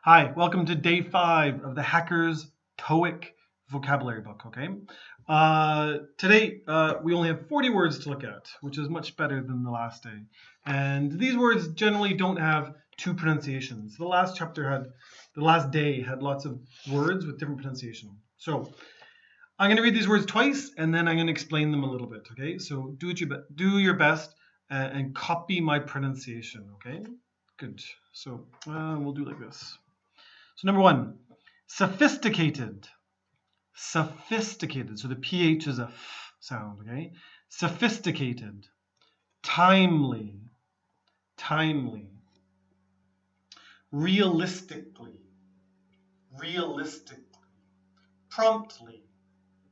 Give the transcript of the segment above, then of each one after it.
Hi, welcome to day 5 of the Hackers TOEIC Vocabulary book, okay? Today, we only have 40 words to look at, which is much better than the last day. And these words generally don't have two pronunciations. The last day had lots of words with different pronunciation. So, I'm going to read these words twice, and then I'm going to explain them a little bit, okay? So, do your best and copy my pronunciation, okay? Good. So, we'll do like this. So number 1, sophisticated. Sophisticated. So the PH is a F sound, okay? Sophisticated. Timely. Timely. Realistically. Realistically. Promptly.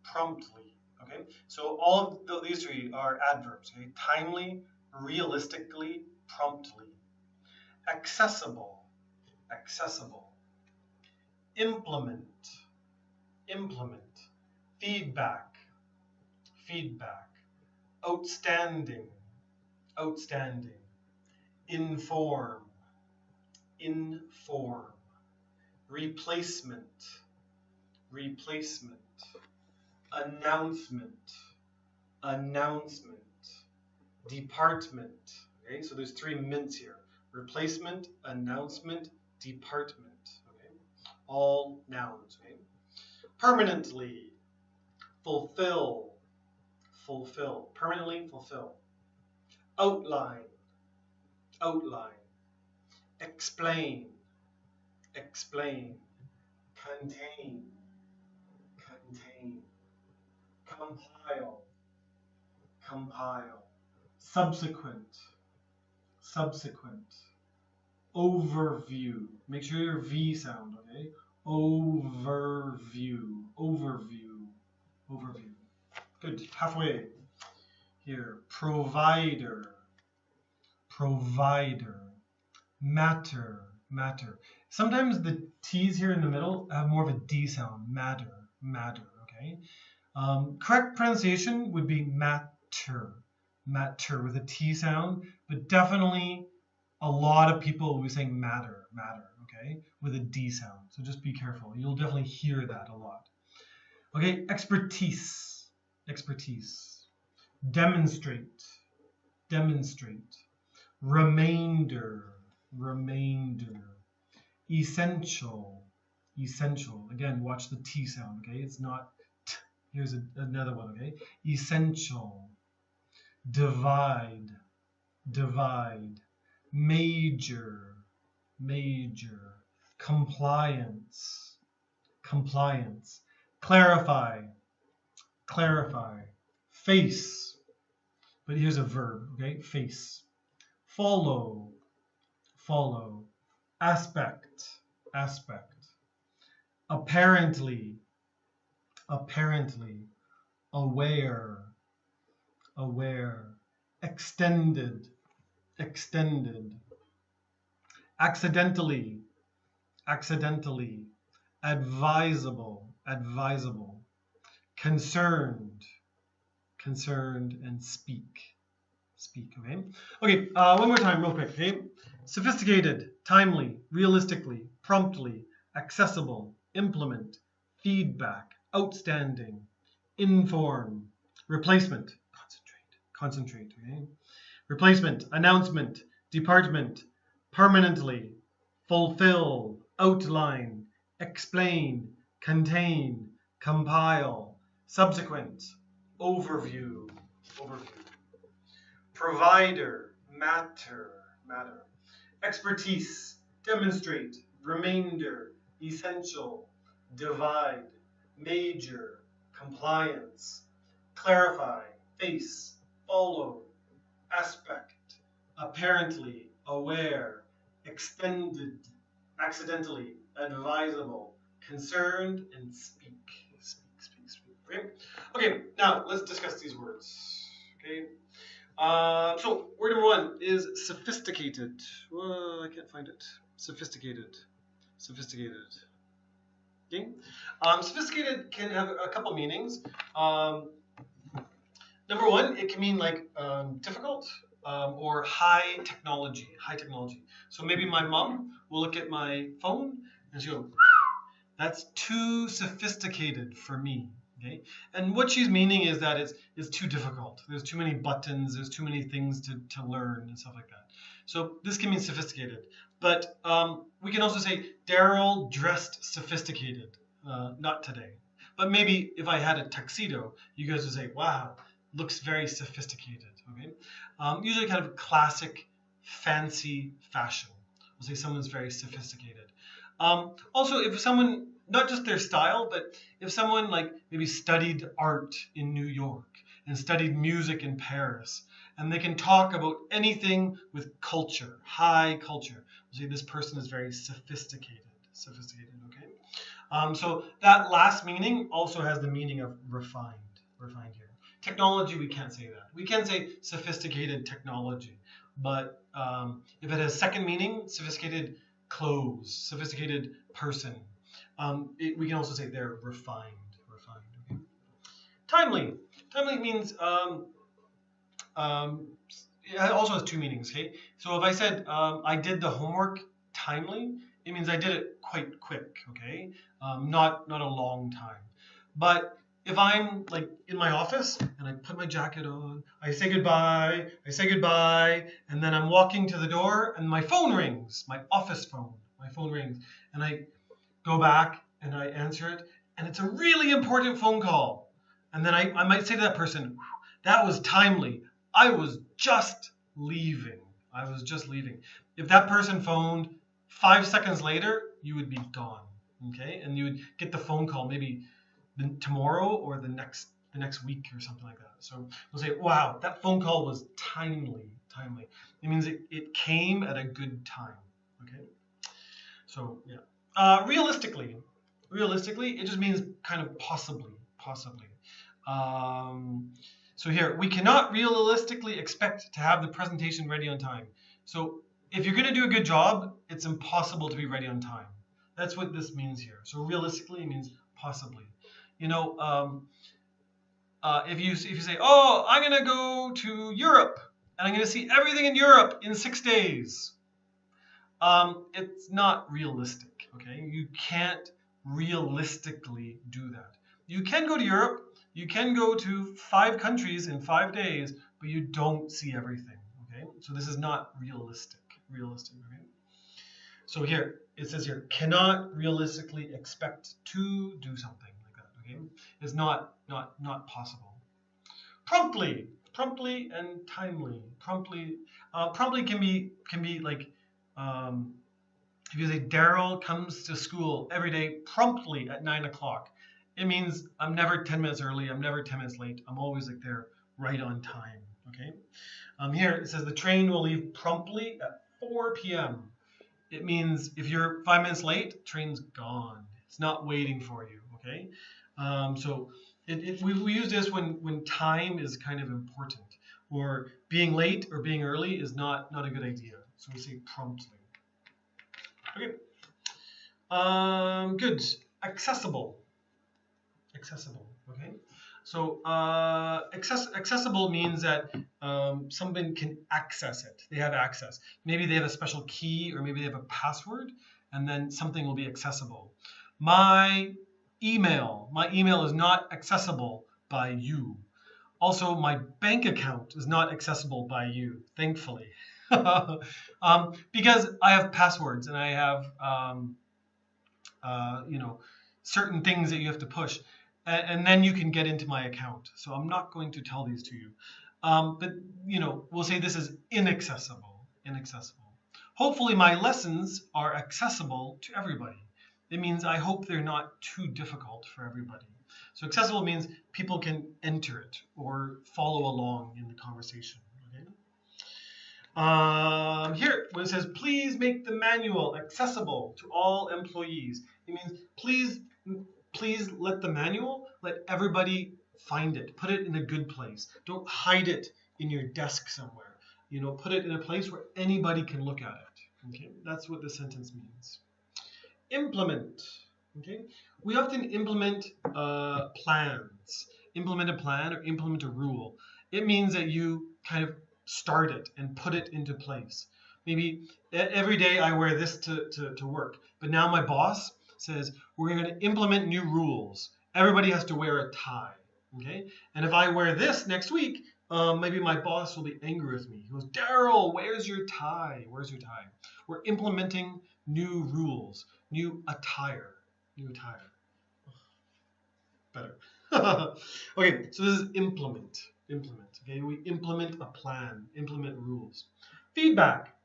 Promptly. Okay? So all of these three are adverbs, okay? Timely, realistically, promptly. Accessible. Accessible. Implement, implement, feedback, feedback, outstanding, outstanding, inform, inform, replacement, replacement, announcement, announcement, department. Okay, so there's 3 mints here: replacement, announcement, department. All nouns, okay? Permanently, fulfill, fulfill, permanently fulfill. Outline, outline. Explain, explain. Contain, contain. Compile, compile. Subsequent, subsequent. Overview. Make sure your V sound, okay? Overview, overview, overview. Good. Halfway here. Provider, provider. Matter, matter. Sometimes the T's here in the middle have more of a D sound. Matter, matter, okay? Correct pronunciation would be matter, matter with a T sound, but definitely a lot of people will be saying matter, matter, okay, with a D sound. So just be careful. You'll definitely hear that a lot. Okay, expertise, expertise. Demonstrate, demonstrate. Remainder, remainder. Essential, essential. Again, watch the T sound, okay? It's not T. Here's another one, okay? Essential. Divide, divide. Major, major. Compliance, compliance. Clarify, clarify. Face, but here's a verb, okay? Face. Follow, follow. Aspect, aspect. Apparently, apparently. Aware, aware. Extended, extended. Accidentally, accidentally. Advisable, advisable. Concerned, concerned. And speak, speak, okay? Okay, one more time real quick, okay? Sophisticated, timely, realistically, promptly, accessible, implement, feedback, outstanding, inform, replacement, concentrate, okay? Replacement, announcement, department, permanently, fulfill, outline, explain, contain, compile, subsequent, overview, overview. Provider, matter, matter. Expertise, demonstrate, remainder, essential, divide, major, compliance, clarify, face, follow, aspect, apparently, aware, extended, accidentally, advisable, concerned, and speak. Okay? Okay, now let's discuss these words. Okay. So word number 1 is sophisticated. Well, I can't find it. Sophisticated. Sophisticated. Okay. Sophisticated can have a couple meanings. Number 1, it can mean like difficult. Or high technology. So maybe my mom will look at my phone And she goes, that's too sophisticated for me. Okay? And what she's meaning is that it's too difficult. There's too many buttons, there's too many things to learn and stuff like that. So this can mean sophisticated. But we can also say, Daryl dressed sophisticated. Not today. But maybe if I had a tuxedo, you guys would say, wow, looks very sophisticated. Okay? Usually kind of classic, fancy fashion. We'll say someone's very sophisticated. Also, if someone, not just their style, but if someone like maybe studied art in New York and studied music in Paris, and they can talk about anything with culture, high culture, we'll say this person is very sophisticated. Sophisticated, okay? So that last meaning also has the meaning of refined here. Technology, we can't say that. We can say sophisticated technology, but if it has second meaning, sophisticated clothes, sophisticated person, we can also say they're refined. Okay? Timely. Timely means it also has two meanings. Okay, so if I said I did the homework timely, it means I did it quite quick. Okay, not a long time. But if I'm like in my office and I put my jacket on, I say goodbye, and then I'm walking to the door and my phone rings, my office phone, my phone rings, and I go back and I answer it, and it's a really important phone call. And then I might say to that person, that was timely. I was just leaving. If that person phoned 5 seconds later, you would be gone. Okay, and you would get the phone call maybe tomorrow or the next week or something like that. So we'll say, wow, that phone call was timely. It means it came at a good time. Okay, so yeah. Realistically, it just means kind of possibly. So here, we cannot realistically expect to have the presentation ready on time. So if you're going to do a good job, it's impossible to be ready on time. That's what this means here. So realistically, it means possibly. You know, if you say, oh, I'm going to go to Europe, and I'm going to see everything in Europe in 6 days. It's not realistic, okay? You can't realistically do that. You can go to Europe, you can go to 5 countries in 5 days, but you don't see everything, okay? So this is not realistic, okay? So here, it says here, cannot realistically expect to do something like that, okay? It's not possible. Promptly and timely. Promptly can be like, if you say Daryl comes to school every day promptly at 9 o'clock, it means I'm never 10 minutes early, I'm never 10 minutes late, I'm always like there right on time, okay? Here it says the train will leave promptly at 4 p.m. It means if you're 5 minutes late, train's gone. It's not waiting for you, okay? So we use this when time is kind of important, or being late or being early is not a good idea. So we say promptly. Okay. Good. Accessible. Okay. So accessible means that someone can access it. They have access. Maybe they have a special key, or maybe they have a password, and then something will be accessible. My email is not accessible by you. Also, my bank account is not accessible by you, thankfully. Because I have passwords and I have certain things that you have to push, and then you can get into my account. So I'm not going to tell these to you, but we'll say this is inaccessible. Hopefully my lessons are accessible to everybody. It means I hope they're not too difficult for everybody. So accessible means people can enter it or follow along in the conversation. Okay? Here, when it says, please make the manual accessible to all employees, it means please let the manual, let everybody find it. Put it in a good place. Don't hide it in your desk somewhere. Put it in a place where anybody can look at it. Okay? That's what the sentence means. Implement. Okay? We often implement plans. Implement a plan or implement a rule. It means that you kind of start it and put it into place. Maybe every day I wear this to work, but now my boss says we're going to implement new rules. Everybody has to wear a tie. Okay, and if I wear this next week, maybe my boss will be angry with me. He goes, Daryl, where's your tie? Where's your tie? We're implementing new rules, new attire. New attire. Better. Okay, so this is implement. Implement. Okay, we implement a plan, implement rules. Feedback.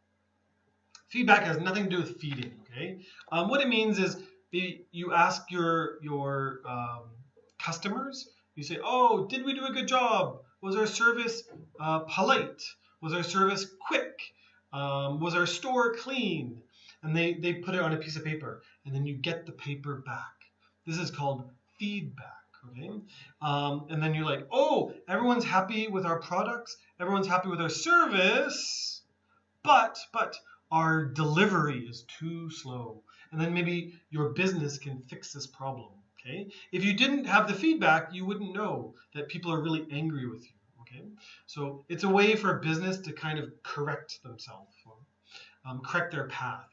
Feedback has nothing to do with feeding. Okay, what it means is you ask your customers. You say, oh, did we do a good job? Was our service polite? Was our service quick? Was our store clean? And they put it on a piece of paper, and then you get the paper back. This is called feedback. Okay, and then you're like, oh, everyone's happy with our products. Everyone's happy with our service, but our delivery is too slow. And then maybe your business can fix this problem. Okay, if you didn't have the feedback, you wouldn't know that people are really angry with you. Okay, so it's a way for a business to kind of correct themselves, correct their path.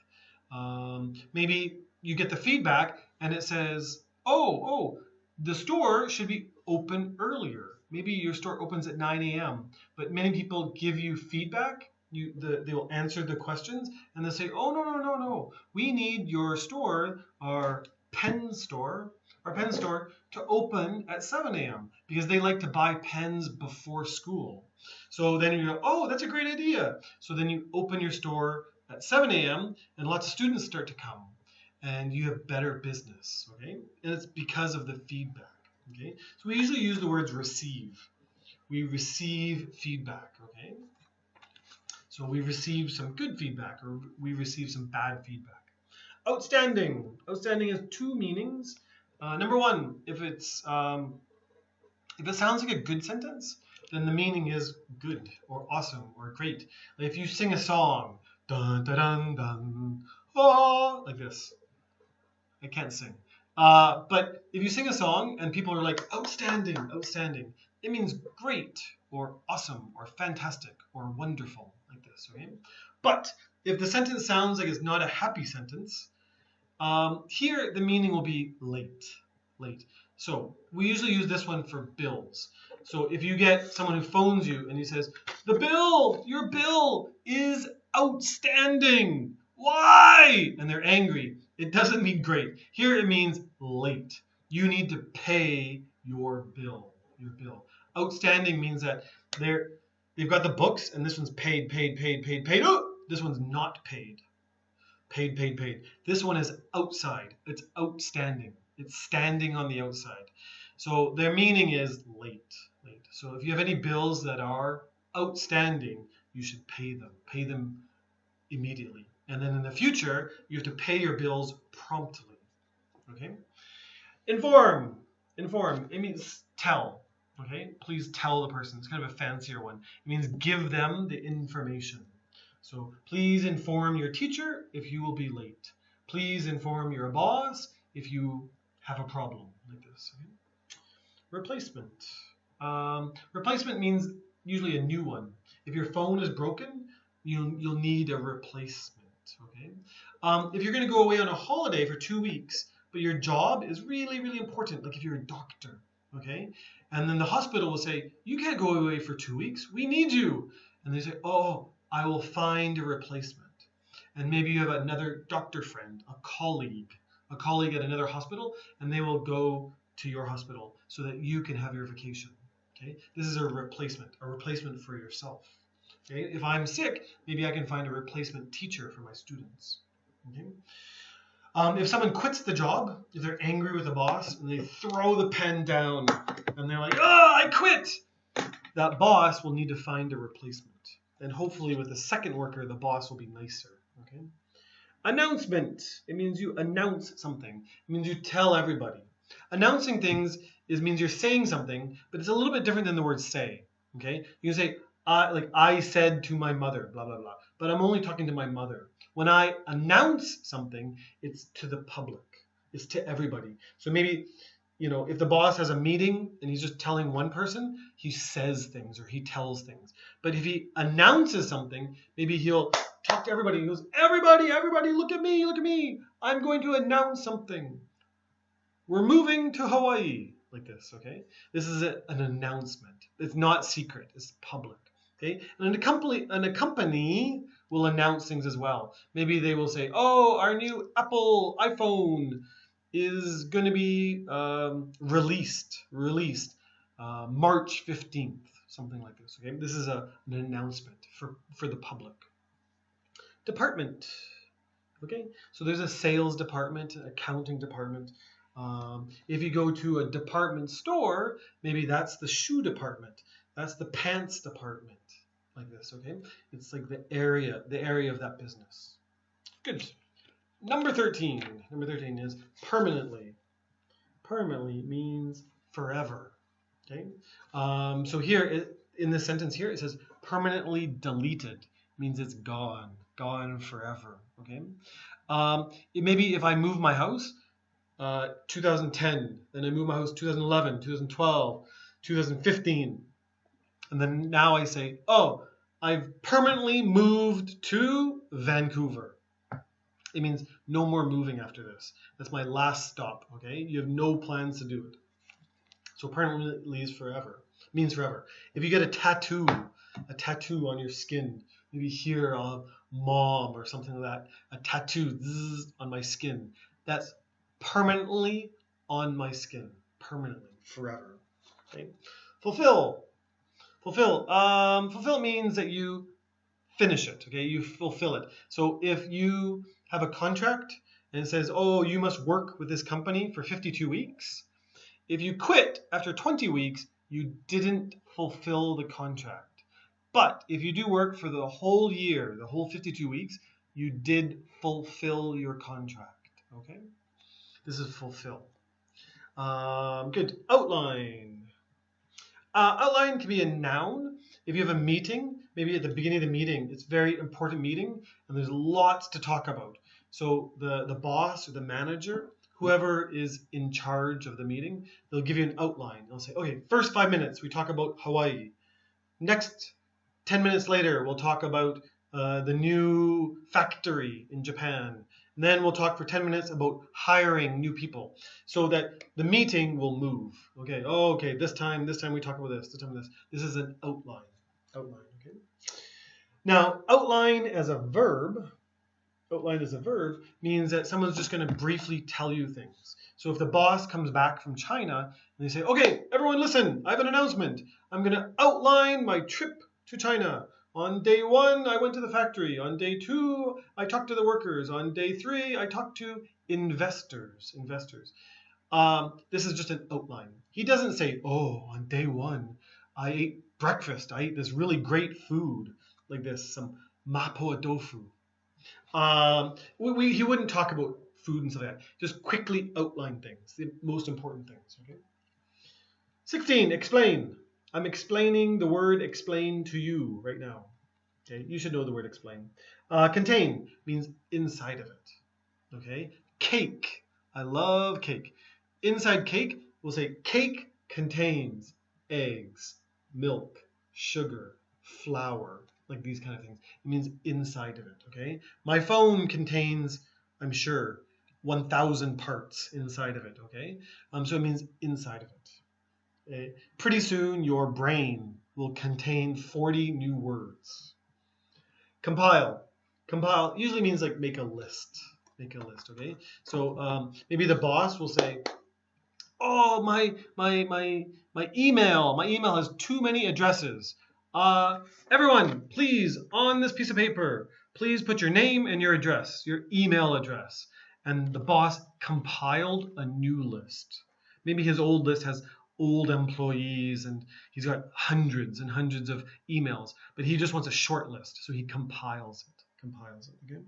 Maybe you get the feedback and it says, oh, the store should be open earlier. Maybe your store opens at 9 a.m. But many people give you feedback. They will answer the questions and they'll say, oh, no. We need your store, our pen store, to open at 7 a.m. because they like to buy pens before school. So then you go, oh, that's a great idea. So then you open your store at 7 a.m. and lots of students start to come. And you have better business, okay? And it's because of the feedback, okay? So we usually use the words receive. We receive feedback, okay? So we receive some good feedback or we receive some bad feedback. Outstanding. Outstanding has two meanings. Number one, if it sounds like a good sentence, then the meaning is good or awesome or great. Like if you sing a song, dun dun dun dun, oh, like this. I can't sing. But if you sing a song and people are like, outstanding, outstanding, it means great or awesome or fantastic or wonderful, like this, okay? But if the sentence sounds like it's not a happy sentence, here the meaning will be late. So we usually use this one for bills. So if you get someone who phones you and he says, your bill is outstanding. Why? And they're angry. It doesn't mean great. Here it means late. You need to pay your bill. Outstanding means that they've got the books and this one's paid. Oh, this one's not paid. Paid. This one is outside. It's outstanding. It's standing on the outside. So their meaning is late. So if you have any bills that are outstanding, you should pay them. Pay them immediately. And then in the future, you have to pay your bills promptly. Okay? Inform. It means tell. Okay? Please tell the person. It's kind of a fancier one. It means give them the information. So please inform your teacher if you will be late. Please inform your boss if you have a problem, like this. Okay? Replacement. Replacement means usually a new one. If your phone is broken, you'll need a replacement. Okay. If you're going to go away on a holiday for 2 weeks, but your job is really, really important, like if you're a doctor, okay, and then the hospital will say, you can't go away for 2 weeks, we need you. And they say, oh, I will find a replacement. And maybe you have another doctor friend, a colleague at another hospital, and they will go to your hospital so that you can have your vacation. Okay. This is a replacement for yourself. Okay? If I'm sick, maybe I can find a replacement teacher for my students. Okay? If someone quits the job, if they're angry with the boss and they throw the pen down and they're like, oh, I quit, that boss will need to find a replacement. And hopefully with the second worker, the boss will be nicer. Okay? Announcement. It means you announce something. It means you tell everybody. Announcing things means you're saying something, but it's a little bit different than the word say. Okay? You can say, I said to my mother, blah, blah, blah. But I'm only talking to my mother. When I announce something, it's to the public. It's to everybody. So maybe if the boss has a meeting and he's just telling one person, he says things or he tells things. But if he announces something, maybe he'll talk to everybody. He goes, everybody, look at me. I'm going to announce something. We're moving to Hawaii, like this, okay? This is an announcement. It's not secret, it's public, okay? And a company will announce things as well. Maybe they will say, oh, our new Apple iPhone is going to be released March 15th, something like this, okay? This is an announcement for the public. Department, okay? So there's a sales department, an accounting department. If you go to a department store, maybe that's the shoe department. That's the pants department, like this, okay? It's like the area of that business. Good. Number 13 is permanently. Permanently means forever, okay? So here, in this sentence here, it says permanently deleted, means it's gone forever, okay? Maybe if I move my house, 2010, then I moved my house 2011, 2012, 2015, and then now I say, oh, I've permanently moved to Vancouver. It means no more moving after this. That's my last stop, okay? You have no plans to do it. So permanently is forever, means forever. If you get a tattoo on your skin, maybe here, mom or something like that, a tattoo on my skin, that's permanently on my skin, permanently, forever. Okay. Fulfill means that you finish it. Okay, you fulfill it. So if you have a contract and it says, oh, you must work with this company for 52 weeks. If you quit after 20 weeks, you didn't fulfill the contract. But if you do work for the whole year, the whole 52 weeks, you did fulfill your contract. Okay. This is fulfill. Good. Outline. Outline can be a noun. If you have a meeting, maybe at the beginning of the meeting, it's a very important meeting, and there's lots to talk about. So the boss or the manager, whoever is in charge of the meeting, they'll give you an outline. They'll say, okay, first 5 minutes, we talk about Hawaii. Next 10 minutes later, we'll talk about the new factory in Japan. And then we'll talk for 10 minutes about hiring new people so that the meeting will move. Okay, okay, this time we talk about this, this time this. This is an outline. Okay. Now, outline as a verb means that someone's just going to briefly tell you things. So if the boss comes back from China and they say, okay, everyone listen, I have an announcement. I'm going to outline my trip to China. On day 1, I went to the factory. On day 2, I talked to the workers. On day 3, I talked to investors. This is just an outline. He doesn't say, oh, on day 1, I ate breakfast. I ate this really great food, like this, some mapo tofu. He wouldn't talk about food and stuff like that. Just quickly outline things, the most important things. Okay. 16, explain. I'm explaining the word explain to you right now. Okay, you should know the word explain. Contain means inside of it. Okay, cake. I love cake. Inside cake, we'll say cake contains eggs, milk, sugar, flour, like these kind of things. It means inside of it. Okay, my phone contains, I'm sure, 1,000 parts inside of it. Okay, so it means inside of it. Pretty soon your brain will contain 40 new words. Compile usually means like make a list, okay? So maybe the boss will say, oh, my email has too many addresses. Everyone, please, on this piece of paper, please put your name and your address, your email address. And the boss compiled a new list. Maybe his old list has old employees and he's got hundreds and hundreds of emails, but he just wants a short list, so he compiles it. Okay.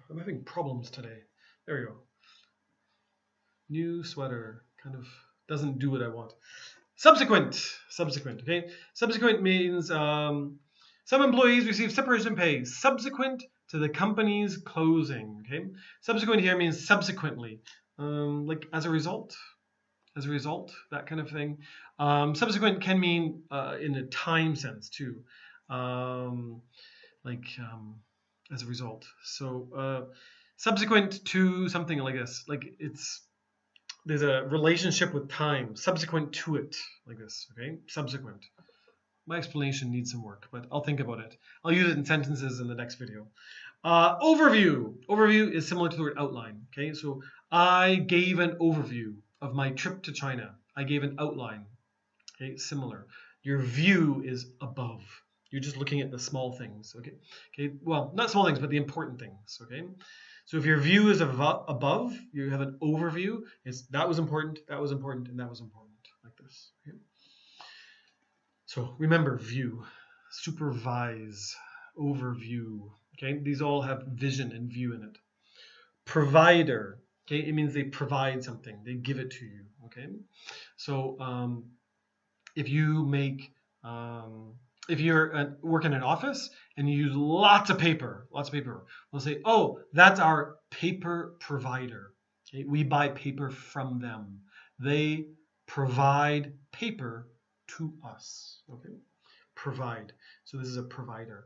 I'm having problems today. There we go. New sweater kind of doesn't do what I want. Subsequent. Okay. Subsequent means some employees receive separation pay subsequent to the company's closing. Okay. Subsequent here means subsequently, like as a result. as a result, that kind of thing. Subsequent can mean in a time sense too, like as a result. So subsequent to something like this, like there's a relationship with time, subsequent to it, like this, okay? Subsequent. My explanation needs some work, but I'll think about it. I'll use it in sentences in the next video. Overview. Overview is similar to the word outline, okay? So I gave an overview of my trip to China. I gave an outline, okay? Similar. Your view is above. You're just looking at the small things, okay? Okay, well, not small things, but the important things, okay? So if your view is above, you have an overview. It's that was important, that was important, and that was important, like this. Okay? So remember, view, supervise, overview. Okay, these all have vision and view in it. Provider. Okay, it means they provide something, they give it to you. Okay, so if you make if you're work in an office and you use lots of paper, we'll say, oh, that's our paper provider. Okay? We buy paper from them. They provide paper to us. Okay, provide. So this is a provider.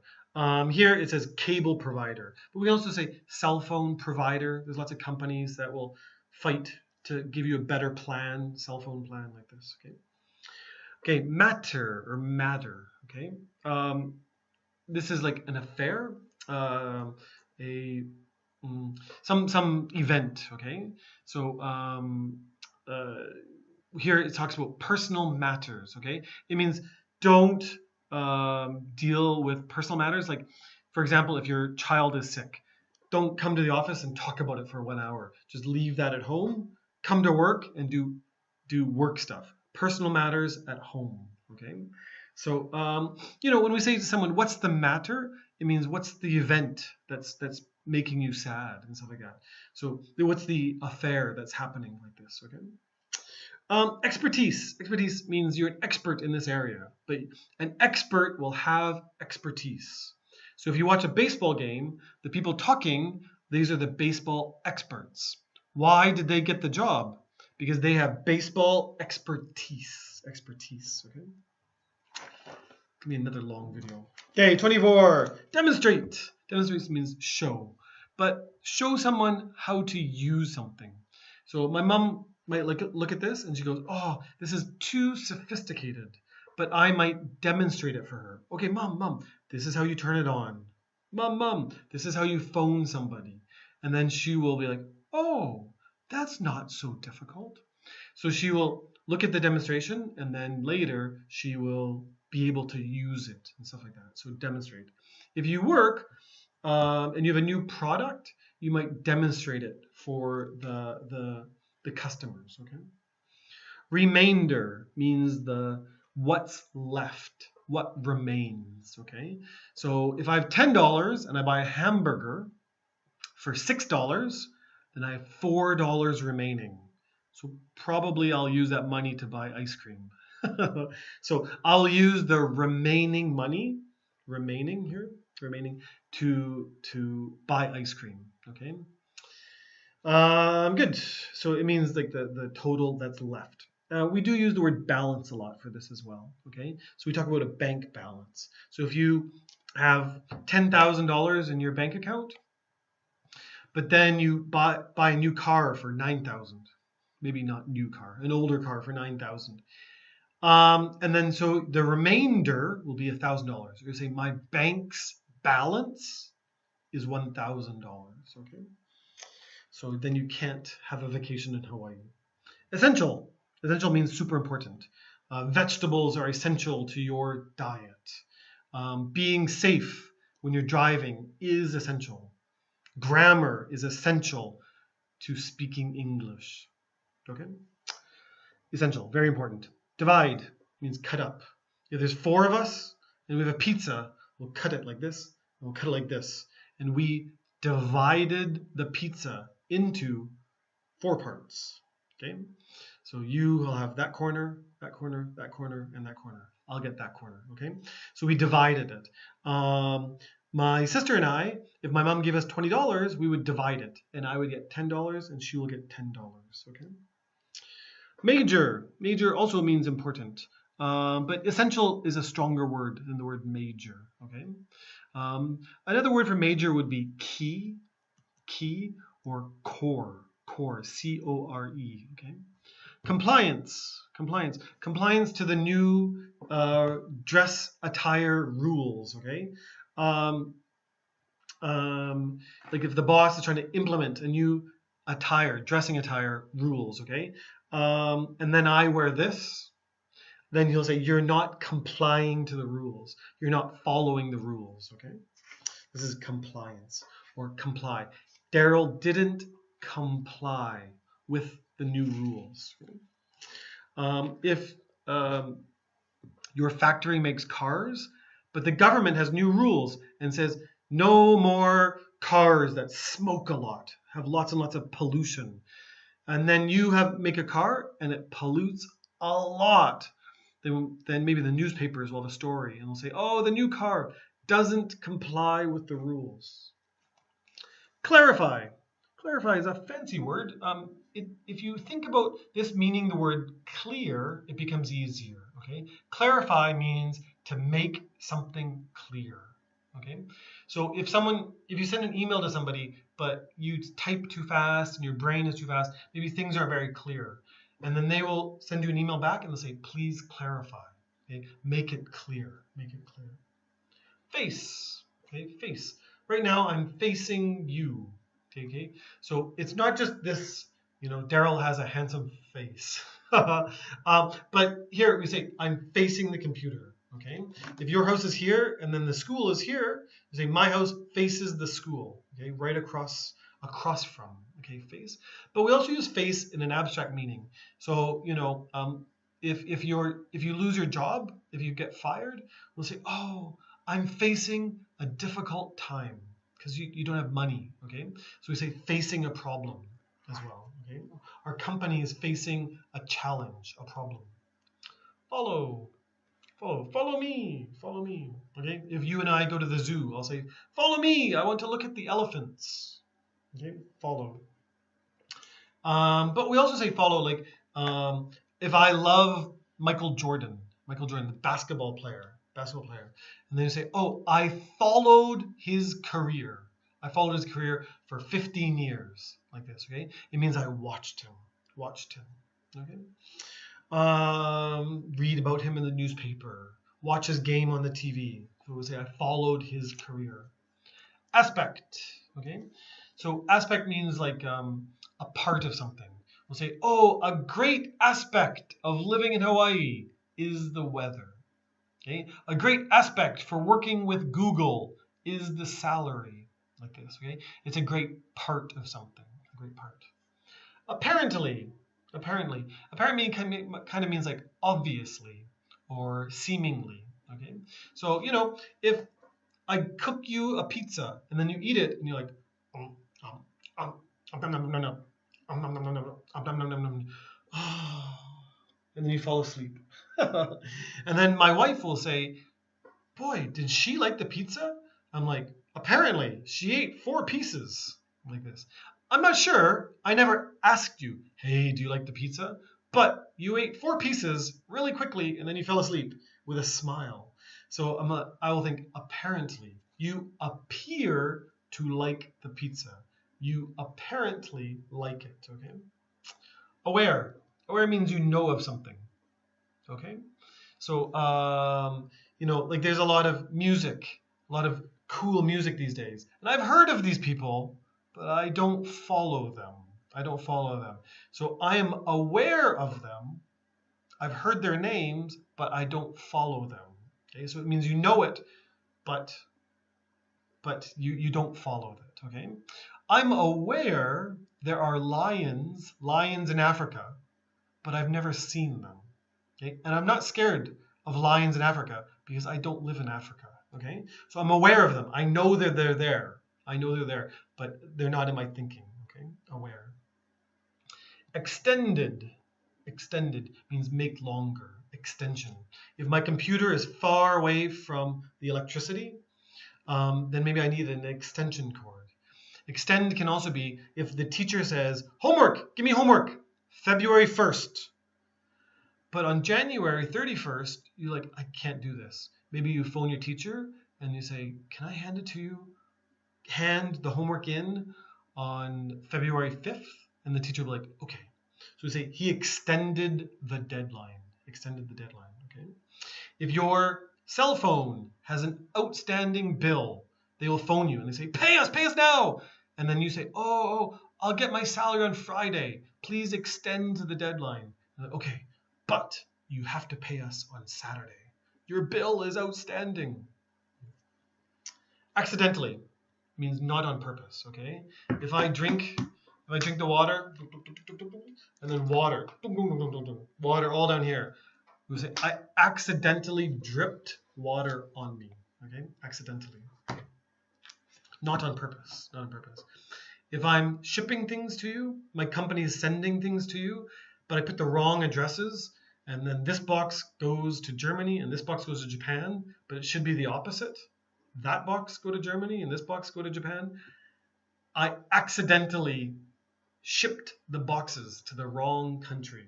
Here it says cable provider, but we also say cell phone provider. There's lots of companies that will fight to give you a better plan, cell phone plan like this. Okay. Okay, matter or matter. Okay, this is like an affair, some event. Okay, so here it talks about personal matters. Okay, it means don't deal with personal matters. Like, for example, if your child is sick, don't come to the office and talk about it for 1 hour. Just leave that at home. Come to work and do work stuff. Personal matters at home. Okay, so when we say to someone, "What's the matter?" it means what's the event that's making you sad and stuff like that. So what's the affair that's happening like this? Okay. Expertise. Expertise means you're an expert in this area, but an expert will have expertise. So if you watch a baseball game, the people talking, these are the baseball experts. Why did they get the job? Because they have baseball expertise. Expertise, okay? Give me another long video. Okay, 24. Demonstrate. Demonstrate means show. But show someone how to use something. So my mom might look at this and she goes, oh, this is too sophisticated. But I might demonstrate it for her. Okay, mom, this is how you turn it on. Mom, this is how you phone somebody. And then she will be like, oh, that's not so difficult. So she will look at the demonstration and then later she will be able to use it and stuff like that. So demonstrate. If you work and you have a new product, you might demonstrate it for the customers. Okay. Remainder means what's left, what remains. Okay. So if I have $10 and I buy a hamburger for $6, then I have $4 remaining. So probably I'll use that money to buy ice cream. So I'll use the remaining money, to buy ice cream. Okay. Good. So it means like the total that's left. We do use the word balance a lot for this as well. Okay. So we talk about a bank balance. So if you have $10,000 in your bank account, but then you buy a new car for $9,000, maybe not new car, an older car for $9,000. And then so the remainder will be $1,000. You're going to say my bank's balance is $1,000. Okay. So then you can't have a vacation in Hawaii. Essential. Essential means super important. Vegetables are essential to your diet. Being safe when you're driving is essential. Grammar is essential to speaking English. Okay? Essential, very important. Divide means cut up. If there's 4 of us and we have a pizza, we'll cut it like this, and we'll cut it like this. And we divided the pizza into 4 parts. Okay? So you will have that corner, that corner, that corner, and that corner. I'll get that corner. Okay? So we divided it. My sister and I, if my mom gave us $20, we would divide it. And I would get $10 and she will get $10. Okay? Major. Major also means important. But essential is a stronger word than the word major. Okay. Another word for major would be key, or core, C-O-R-E. Okay. Compliance to the new dress attire rules. Okay. Like if the boss is trying to implement a new dressing attire rules. Okay. And then I wear this, then he'll say you're not complying to the rules. You're not following the rules. Okay. This is compliance or comply. Daryl didn't comply with the new rules. If your factory makes cars, but the government has new rules and says no more cars that smoke a lot, have lots and lots of pollution, and then you make a car and it pollutes a lot, then maybe the newspapers will have a story and they'll say, oh, the new car doesn't comply with the rules. Clarify. Clarify is a fancy word. If you think about this meaning the word clear, it becomes easier. Okay. Clarify means to make something clear. Okay. So if you send an email to somebody, but you type too fast and your brain is too fast, maybe things aren't very clear. And then they will send you an email back and they'll say, please clarify. Okay. Make it clear. Make it clear. Face. Okay. Face. Right now I'm facing you. Okay. So it's not just this, Daryl has a handsome face. But here we say, I'm facing the computer. Okay. If your house is here and then the school is here, you say my house faces the school. Okay. Right across from. Okay. Face. But we also use face in an abstract meaning. So if you lose your job, if you get fired, we'll say, oh, I'm facing a difficult time because you don't have money. Okay. So we say facing a problem as well. Okay. Our company is facing a challenge, a problem. Follow me. Okay. If you and I go to the zoo, I'll say, follow me. I want to look at the elephants. Okay. Follow. But we also say follow, like if I love Michael Jordan, the basketball player, and then you say, oh, I followed his career. I followed his career for 15 years, like this. Okay. It means I watched him. Okay. Read about him in the newspaper, watch his game on the TV. So we'll say I followed his career. Aspect. Okay. So aspect means like a part of something. We'll say, oh, a great aspect of living in Hawaii is the weather. Okay. A great aspect for working with Google is the salary, like this. Okay. It's a great part of something. A great part. Apparently kind of means like obviously or seemingly. Okay. So if I cook you a pizza and then you eat it and you're like, and then you fall asleep. And then my wife will say, boy, did she like the pizza? I'm like, apparently she ate 4 pieces, like this. I'm not sure. I never asked you, hey, do you like the pizza? But you ate 4 pieces really quickly and then you fell asleep with a smile. So I will think, apparently, you appear to like the pizza. You apparently like it, okay? Aware. Aware means you know of something, okay? So, like there's a lot of music, a lot of cool music these days. And I've heard of these people, but I don't follow them. So I am aware of them. I've heard their names, but I don't follow them. Okay, so it means you know it, but you don't follow it. Okay, I'm aware there are lions in Africa, but I've never seen them. Okay, and I'm not scared of lions in Africa because I don't live in Africa. Okay, so I'm aware of them. I know that they're there. But they're not in my thinking. Okay, aware. Extended means make longer. Extension. If my computer is far away from the electricity, then maybe I need an extension cord. Extend can also be if the teacher says, homework, give me homework, February 1st. But on January 31st, you're like, I can't do this. Maybe you phone your teacher and you say, can I hand it to you? Hand the homework in on February 5th, and the teacher will be like, okay. So we say he extended the deadline. Extended the deadline. Okay. If your cell phone has an outstanding bill, they will phone you and they say, pay us now. And then you say, oh, I'll get my salary on Friday. Please extend the deadline. Like, okay, but you have to pay us on Saturday. Your bill is outstanding. Accidentally means not on purpose, okay? If I drink the water, and then water all down here, we say, I accidentally dripped water on me, okay? Accidentally. Not on purpose, not on purpose. If I'm shipping things to you, my company is sending things to you, but I put the wrong addresses, and then this box goes to Germany and this box goes to Japan, but it should be the opposite. That box go to Germany and this box go to Japan. I accidentally shipped the boxes to the wrong country,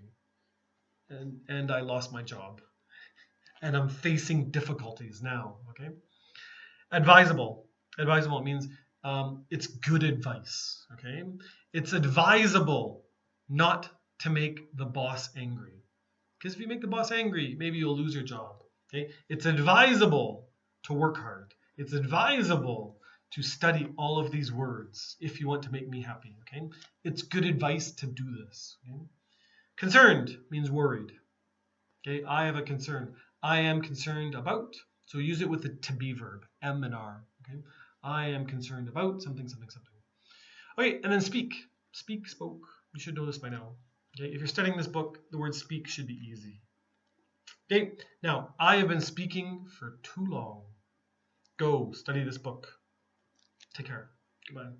and I lost my job. And I'm facing difficulties now, okay? Advisable. Advisable means it's good advice, okay? It's advisable not to make the boss angry. Because if you make the boss angry, maybe you'll lose your job, okay? It's advisable to work hard. It's advisable to study all of these words if you want to make me happy, okay? It's good advice to do this, okay? Concerned means worried, okay? I have a concern. I am concerned about, so use it with the to be verb, am and are, okay? I am concerned about something, something, something. Okay, and then speak. Speak, spoke. You should know this by now. Okay, if you're studying this book, the word speak should be easy. Okay, now I have been speaking for too long. Go study this book. Take care. Goodbye.